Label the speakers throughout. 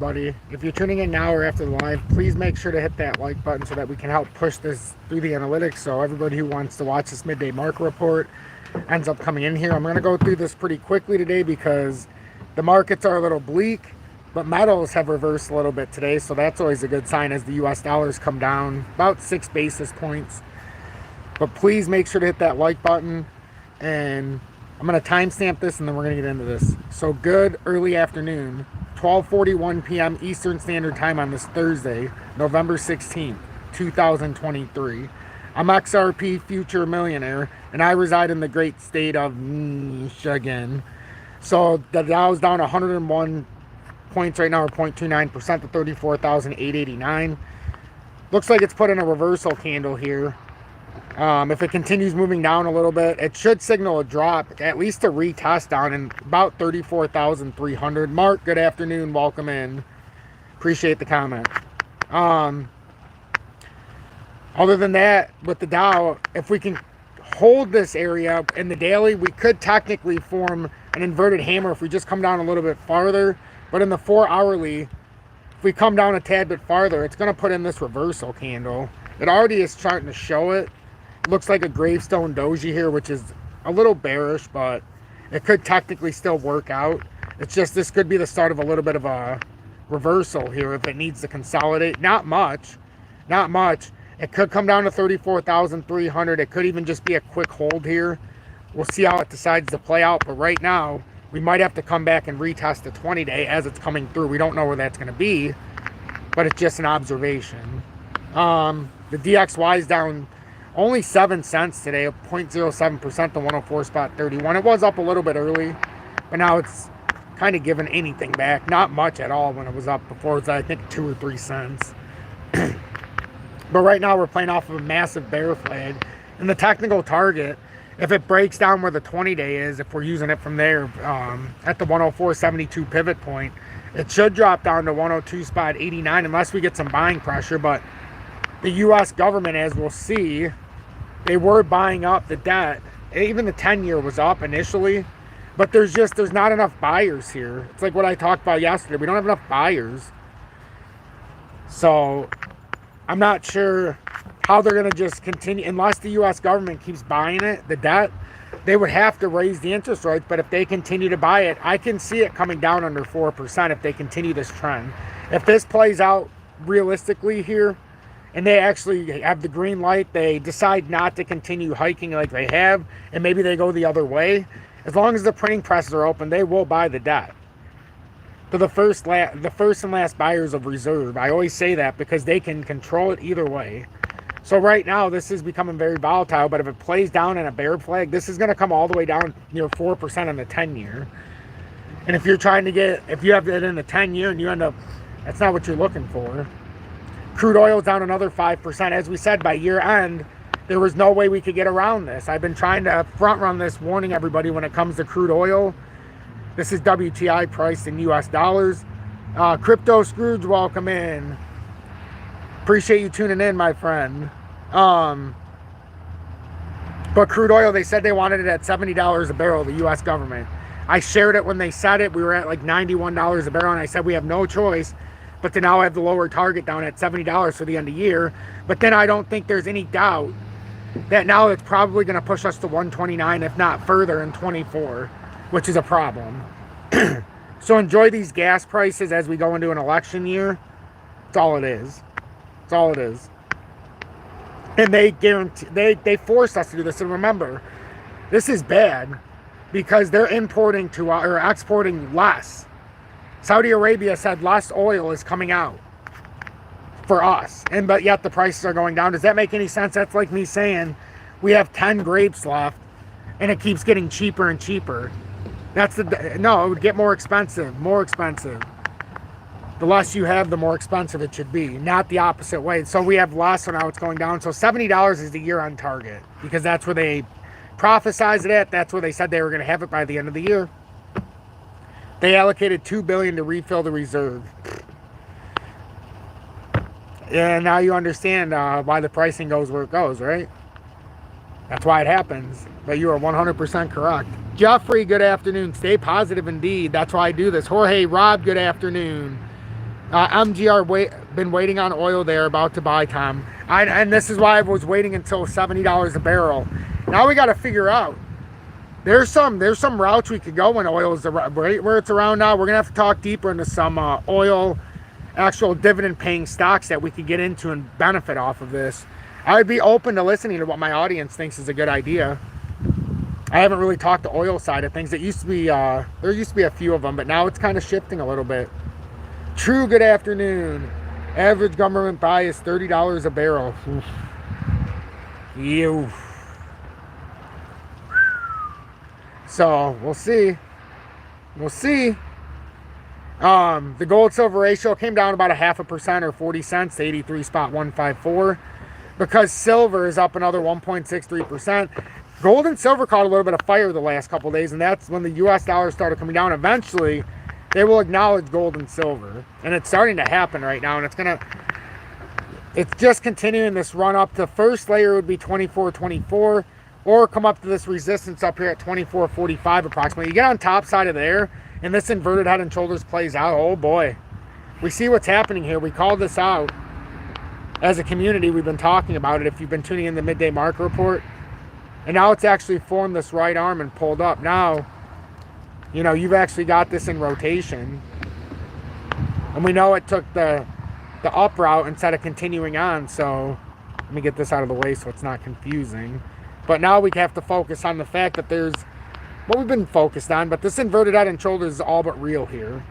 Speaker 1: Buddy, if you're tuning in now or after the live, please make sure to hit that like button so that we can help push this through the analytics so everybody who wants to watch this midday market report ends up coming in here. I'm going to go through this pretty quickly today because the markets are a little bleak, but metals have reversed a little bit today, so that's always a good sign as the US dollars come down about 6 basis points. But please make sure to hit that like button, and I'm going to timestamp this and then we're going to get into this. So good early afternoon, 12:41 p.m. Eastern Standard Time on this Thursday, November 16th, 2023. I'm XRP Future Millionaire, and I reside in the great state of Michigan. So the Dow's down 101 points right now, or 0.29% to 34,889. Looks like it's put in a reversal candle here. If it continues moving down a little bit, it should signal a drop, at least a retest down in about 34,300. Mark, good afternoon. Welcome in. Appreciate the comment. Other than that, with the Dow, if we can hold this area in the daily, we could technically form an inverted hammer if we just come down a little bit farther. But in the 4-hourly, if we come down a tad bit farther, it's going to put in this reversal candle. It already is starting to show it. Looks like a gravestone doji here, which is a little bearish, but it could technically still work out. It's just this could be the start of a little bit of a reversal here if it needs to consolidate. Not much. Not much. It could come down to 34,300. It could even just be a quick hold here. We'll see how it decides to play out. But right now, we might have to come back and retest the 20-day as it's coming through. We don't know where that's going to be, but it's just an observation. The DXY is down only 7 cents today, 0.07% to 104.31. It was up a little bit early, but now it's kind of given anything back. Not much at all when it was up before. It was, I think, 2 or 3 cents. But right now we're playing off of a massive bear flag. And the technical target, if it breaks down where the 20-day is, if we're using it from there at the 104.72 pivot point, it should drop down to 102.89 unless we get some buying pressure. But the U.S. government, as we'll see, they were buying up the debt. Even the 10-year was up initially, but there's not enough buyers here. It's like what I talked about yesterday. We don't have enough buyers. So I'm not sure how they're going to just continue. Unless the U.S. government keeps buying it, the debt, they would have to raise the interest rates. But if they continue to buy it, I can see it coming down under 4% if they continue this trend. If this plays out realistically here, and they actually have the green light, they decide not to continue hiking like they have, and maybe they go the other way, as long as the printing presses are open, they will buy the debt. To the first and last buyers of reserve. I always say that because they can control it either way. So right now, this is becoming very volatile, but if it plays down in a bear flag, this is going to come all the way down near 4% on the 10-year. And if you're trying to if you have it in the 10-year and you end up, that's not what you're looking for. Crude oil is down another 5%. As we said, by year end, there was no way we could get around this. I've been trying to front run this, warning everybody when it comes to crude oil. This is WTI priced in US dollars. Crypto Scrooge, welcome in. Appreciate you tuning in, my friend. But crude oil, they said they wanted it at $70 a barrel, the US government. I shared it when they said it. We were at like $91 a barrel, and I said we have no choice but to now have the lower target down at $70 for the end of the year. But then I don't think there's any doubt that now it's probably going to push us to 129, if not further, in 24, which is a problem. So enjoy these gas prices as we go into an election year. That's all it is. That's all it is. And they forced us to do this. And remember, this is bad because they're importing to or exporting less. Saudi Arabia said less oil is coming out for us, but yet the prices are going down. Does that make any sense? That's like me saying we have 10 grapes left and it keeps getting cheaper and cheaper. No, it would get more expensive. The less you have, the more expensive it should be, not the opposite way. So we have less, so now it's going down. So $70 is the year on target because that's where they prophesized it at. That's where they said they were going to have it by the end of the year. They allocated $2 billion to refill the reserve. And now you understand why the pricing goes where it goes, right? That's why it happens. But you are 100% correct. Jeffrey, good afternoon. Stay positive indeed. That's why I do this. Jorge, Rob, good afternoon. MGR been waiting on oil there, about to buy, Tom. And this is why I was waiting until $70 a barrel. Now we got to figure out. There's some routes we could go when oil is right where it's around now. We're gonna have to talk deeper into some oil, actual dividend paying stocks that we could get into and benefit off of this. I would be open to listening to what my audience thinks is a good idea. I haven't really talked the oil side of things. It used to be there used to be a few of them, but now it's kind of shifting a little bit. True, good afternoon. Average government buy is $30 a barrel. Oof. Ew. So we'll see. We'll see. The gold silver ratio came down about 0.5% or 40 cents to 83.154 because silver is up another 1.63%. Gold and silver caught a little bit of fire the last couple of days, and that's when the US dollar started coming down. Eventually, they will acknowledge gold and silver, and it's starting to happen right now, and it's just continuing this run up. The first layer would be 24.24, or come up to this resistance up here at 24.45 approximately. You get on top side of there, and this inverted head and shoulders plays out. Oh boy, we see what's happening here. We called this out as a community. We've been talking about it if you've been tuning in the midday market report, and now it's actually formed this right arm and pulled up. Now, you know, you've actually got this in rotation, and we know it took the up route instead of continuing on. So let me get this out of the way so it's not confusing. But now we have to focus on the fact that there's what we've been focused on, but this inverted head and shoulders is all but real here.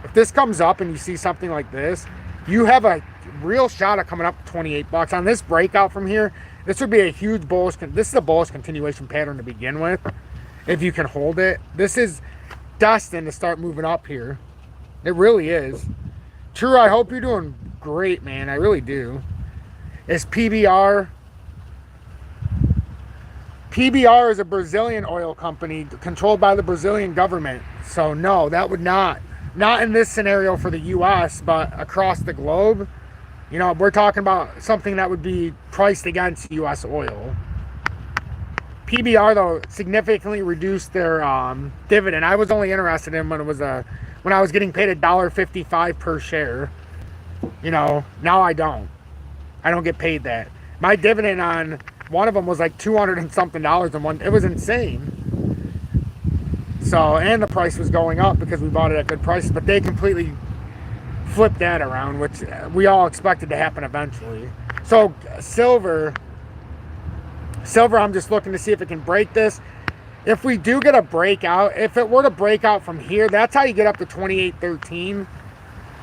Speaker 1: If this comes up and you see something like this, you have a real shot at coming up to 28 bucks. On this breakout from here, this would be a huge bullish. This is a bullish continuation pattern to begin with. If you can hold it, this is destined to start moving up here. It really is. True, I hope you're doing great, man. I really do. Is PBR? PBR is a Brazilian oil company controlled by the Brazilian government. So no, that would not in this scenario for the US, but across the globe. You know, we're talking about something that would be priced against US oil. PBR though significantly reduced their dividend. I was only interested in when I was getting paid $1.55 per share. You know, now I don't get paid that. My dividend on one of them was like $200 and something and one. It was insane. So, and the price was going up because we bought it at good prices, but they completely flipped that around, which we all expected to happen eventually. So silver, I'm just looking to see if it can break this. If we do get a breakout, if it were to break out from here, that's how you get up to 28.13.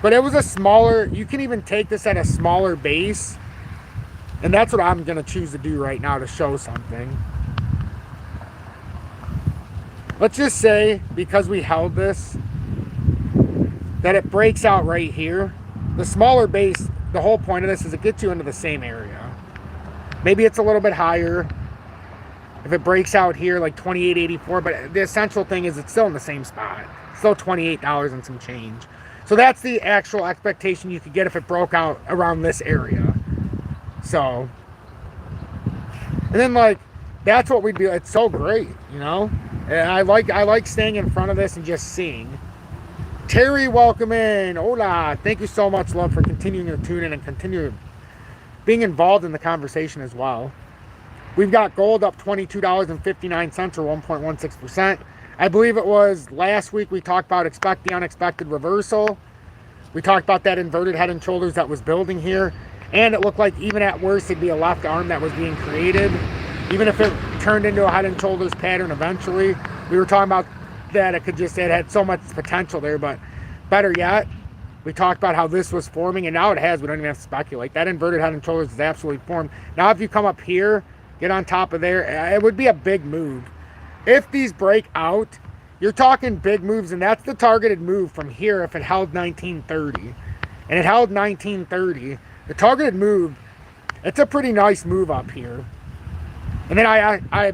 Speaker 1: But it was a smaller, you can even take this at a smaller base. And that's what I'm going to choose to do right now to show something. Let's just say, because we held this, that it breaks out right here. The smaller base, the whole point of this is it gets you into the same area. Maybe it's a little bit higher if it breaks out here like 28.84, but the essential thing is it's still in the same spot. Still $28 and some change. So that's the actual expectation you could get if it broke out around this area. So, and then like, that's what we'd be, it's so great, you know? And I like staying in front of this and just seeing. Terry, welcome in. Hola. Thank you so much, love, for continuing to tune in and continue being involved in the conversation as well. We've got gold up $22.59 or 1.16%. I believe it was last week we talked about expect the unexpected reversal. We talked about that inverted head and shoulders that was building here. And it looked like even at worst, it'd be a left arm that was being created. Even if it turned into a head and shoulders pattern eventually, we were talking about that it had so much potential there. But better yet, we talked about how this was forming, and now it has. We don't even have to speculate. That inverted head and shoulders is absolutely formed. Now, if you come up here, get on top of there, it would be a big move. If these break out, you're talking big moves, and that's the targeted move from here if it held 1930. And it held 1930. The targeted move, it's a pretty nice move up here. And then I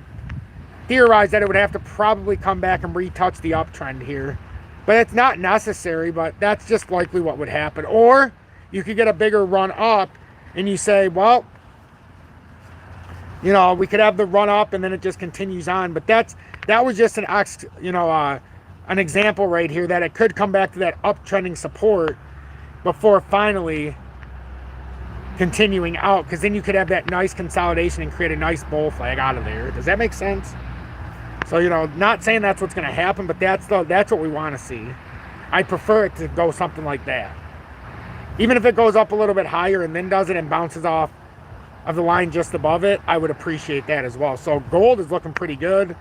Speaker 1: theorized that it would have to probably come back and retouch the uptrend here. But it's not necessary, but that's just likely what would happen. Or you could get a bigger run up and you say, well, you know, we could have the run up and then it just continues on. But that was just an example right here that it could come back to that uptrending support before finally continuing out, because then you could have that nice consolidation and create a nice bull flag out of there. Does that make sense? So, you know, not saying that's what's going to happen, but that's what we want to see. I prefer it to go something like that. Even if it goes up a little bit higher and then does it and bounces off of the line just above it, I would appreciate that as well. So gold is looking pretty good.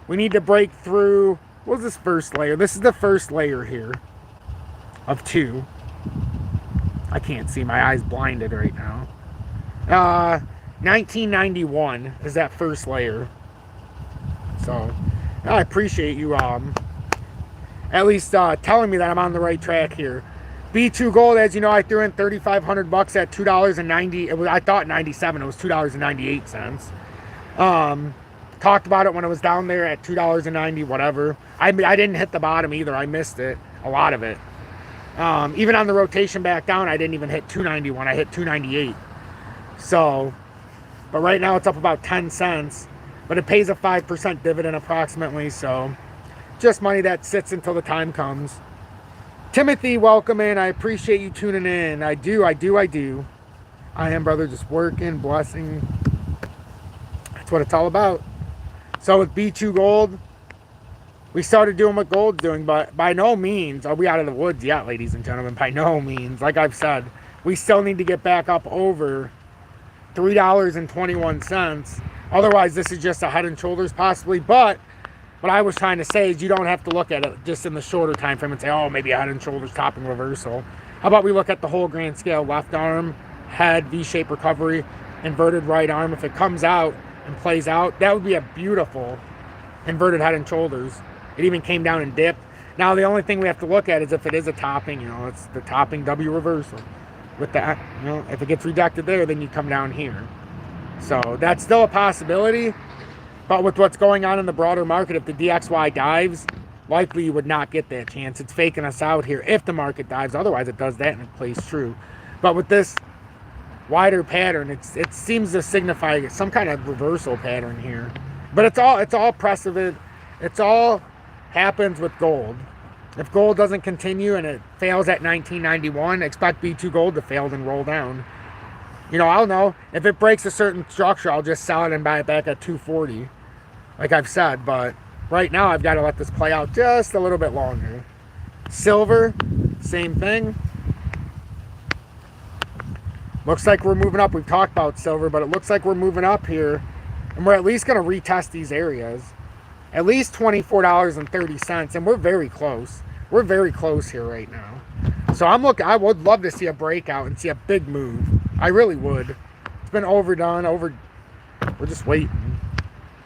Speaker 1: We need to break through, what's this first layer? This is the first layer here of 2. I can't see, my eyes blinded right now. 1991 is that first layer. So I appreciate you at least telling me that I'm on the right track here. B2 Gold, as you know, I threw in $3,500 at $2.90. I thought 97. It was $2.98. Talked about it when it was down there at $2.90, whatever. I didn't hit the bottom either. I missed it, a lot of it. Even on the rotation back down, I didn't even hit 291. I hit 298. So, but right now it's up about 10 cents. But it pays a 5% dividend approximately. So, just money that sits until the time comes. Timothy, welcome in. I appreciate you tuning in. I do. I am, brother, just working, blessing. That's what it's all about. So with B2 Gold, we started doing what gold's doing, but by no means are we out of the woods yet, ladies and gentlemen. By no means. Like I've said, we still need to get back up over $3.21. Otherwise, this is just a head and shoulders possibly. But what I was trying to say is you don't have to look at it just in the shorter time frame and say, oh, maybe a head and shoulders topping reversal. How about we look at the whole grand scale? Left arm, head, V-shaped recovery, inverted right arm. If it comes out and plays out, that would be a beautiful inverted head and shoulders. It even came down and dipped. Now, the only thing we have to look at is if it is a topping, you know, it's the topping W reversal. With that, you know, if it gets rejected there, then you come down here. So that's still a possibility. But with what's going on in the broader market, if the DXY dives, likely you would not get that chance. It's faking us out here if the market dives. Otherwise, it does that and it plays true. But with this wider pattern, it seems to signify some kind of reversal pattern here. But it's all precedent. It's all happens with gold. If gold doesn't continue and it fails at 1991, expect B2 Gold to fail and roll down. You know, I'll know. If it breaks a certain structure, I'll just sell it and buy it back at 240. Like I've said, but right now I've got to let this play out just a little bit longer. Silver, same thing. Looks like we're moving up. We've talked about silver, but it looks like we're moving up here. And we're at least going to retest these areas. At least $24.30. And we're very close. We're very close here right now. So I would love to see a breakout and see a big move. I really would. It's been overdone. We're just waiting.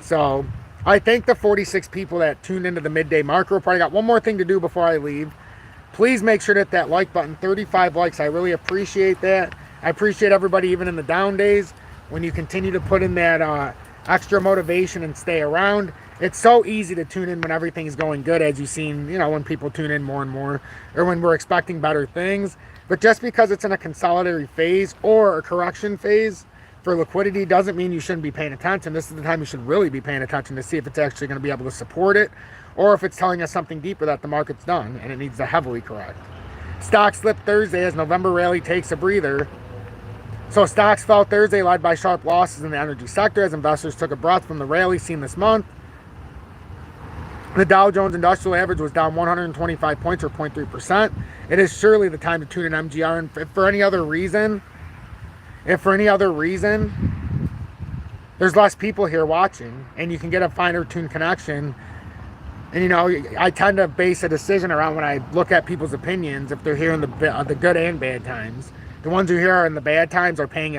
Speaker 1: So I thank the 46 people that tuned into the midday marker report. I got one more thing to do before I leave. Please make sure to hit that like button. 35 likes. I really appreciate that. I appreciate everybody even in the down days when you continue to put in that extra motivation and stay around. It's so easy to tune in when everything's going good, as you've seen, you know, when people tune in more and more, or when we're expecting better things. But just because it's in a consolidatory phase or a correction phase for liquidity doesn't mean you shouldn't be paying attention. This is the time you should really be paying attention to see if it's actually going to be able to support it, or if it's telling us something deeper that the market's done and it needs to heavily correct. Stock slipped Thursday as November rally takes a breather. So stocks fell Thursday, led by sharp losses in the energy sector as investors took a breath from the rally seen this month. The Dow Jones Industrial Average was down 125 points or 0.3%. It is surely the time to tune in MGR. And if for any other reason, there's less people here watching and you can get a finer tuned connection. And, you know, I tend to base a decision around when I look at people's opinions, if they're here in the good and bad times. The ones who here are in the bad times are paying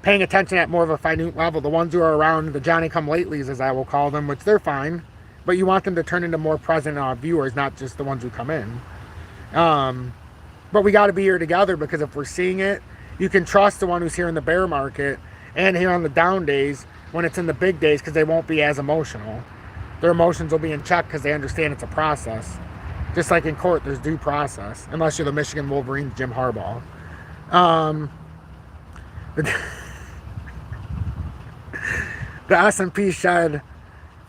Speaker 1: attention at more of a finite level. The ones who are around the Johnny-come-latelys, as I will call them, which they're fine. But you want them to turn into more present viewers, not just the ones who come in. But we got to be here together, because if we're seeing it, you can trust the one who's here in the bear market and here on the down days when it's in the big days, because they won't be as emotional. Their emotions will be in check because they understand it's a process. Just like in court, there's due process, unless you're the Michigan Wolverines, Jim Harbaugh. The S&P shed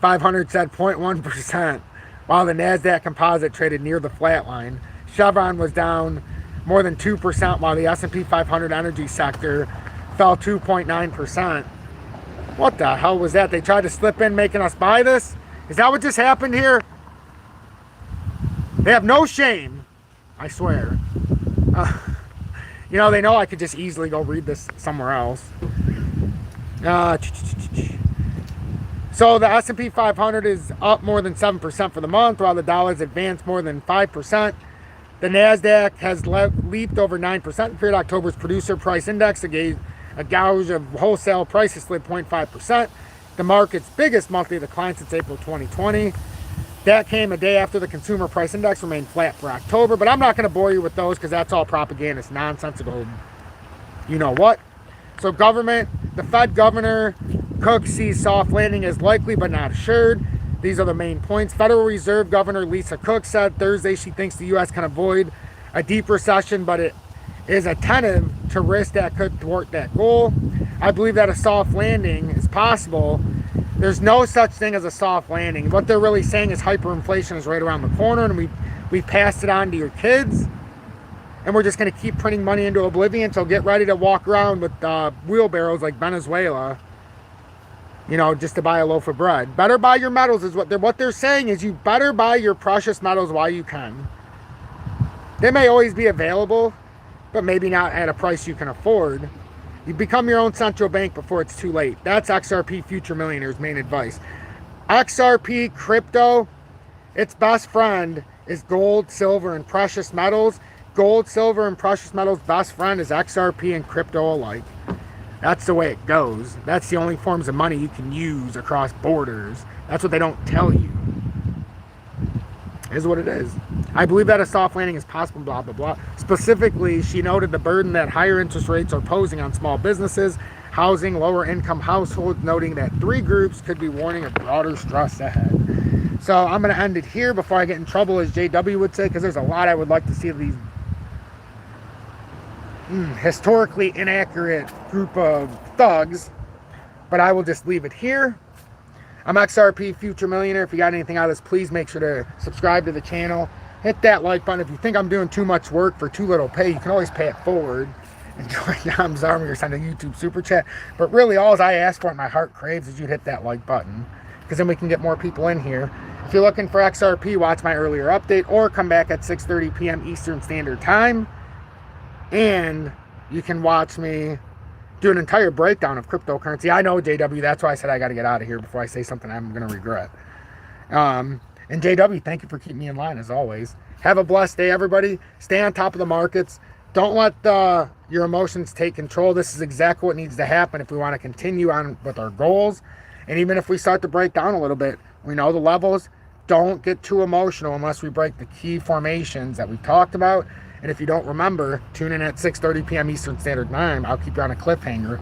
Speaker 1: 500 said 0.1%, while the NASDAQ composite traded near the flat line. Chevron was down more than 2%, while the S&P 500 energy sector fell 2.9%. What the hell was that? They tried to slip in making us buy this? Is that what just happened here? They have no shame, I swear. You know, they know I could just easily go read this somewhere else. So the S&P 500 is up more than 7% for the month, while the dollar's advanced more than 5%. The NASDAQ has leaped over 9% in period. October's producer price index, a gauge of wholesale prices, slid 0.5%. The market's biggest monthly decline since April 2020. That came a day after the consumer price index remained flat for October. But I'm not going to bore you with those because that's all propaganda. It's nonsensical. You know what? So government, the Fed Governor Cook sees soft landing as likely but not assured. These are the main points. Federal Reserve Governor Lisa Cook said Thursday she thinks the U.S. can avoid a deep recession, but it is attentive to risk that could thwart that goal. I believe that a soft landing is possible. There's no such thing as a soft landing. What they're really saying is hyperinflation is right around the corner, and we've passed it on to your kids, and we're just going to keep printing money into oblivion. So get ready to walk around with wheelbarrows like Venezuela, you know, just to buy a loaf of bread. Better buy your metals is what they're saying is you better buy your precious metals while you can. They may always be available, but maybe not at a price you can afford. You become your own central bank before it's too late. That's XRP Future Millionaire's main advice. XRP crypto, its best friend is gold, silver, and precious metals. Gold, silver, and precious metals' best friend is XRP and crypto alike. That's the way it goes. That's the only forms of money you can use across borders. That's what they don't tell you. It is what it is. I believe that a soft landing is possible, blah, blah, blah. Specifically, she noted the burden that higher interest rates are posing on small businesses, housing, lower income households, noting that 3 groups could be warning of broader stress ahead. So I'm going to end it here before I get in trouble, as JW would say, because there's a lot I would like to see of these historically inaccurate group of thugs. But I will just leave it here. I'm XRP Future Millionaire. If you got anything out of this, please make sure to subscribe to the channel. Hit that like button. If you think I'm doing too much work for too little pay, you can always pay it forward and join Dom's Army or send a YouTube super chat. But really, all I ask for and my heart craves is you'd hit that like button, because then we can get more people in here. If you're looking for XRP, watch my earlier update or come back at 6:30 p.m. Eastern Standard Time. And you can watch me do an entire breakdown of cryptocurrency. I know, JW, that's why I said I got to get out of here before I say something I'm going to regret. And JW, thank you for keeping me in line as always. Have a blessed day, everybody. Stay on top of the markets. Don't let your emotions take control. This is exactly what needs to happen if we want to continue on with our goals. And even if we start to break down a little bit, we know the levels. Don't get too emotional unless we break the key formations that we've talked about. And if you don't remember, tune in at 6:30 p.m. Eastern Standard Time. I'll keep you on a cliffhanger.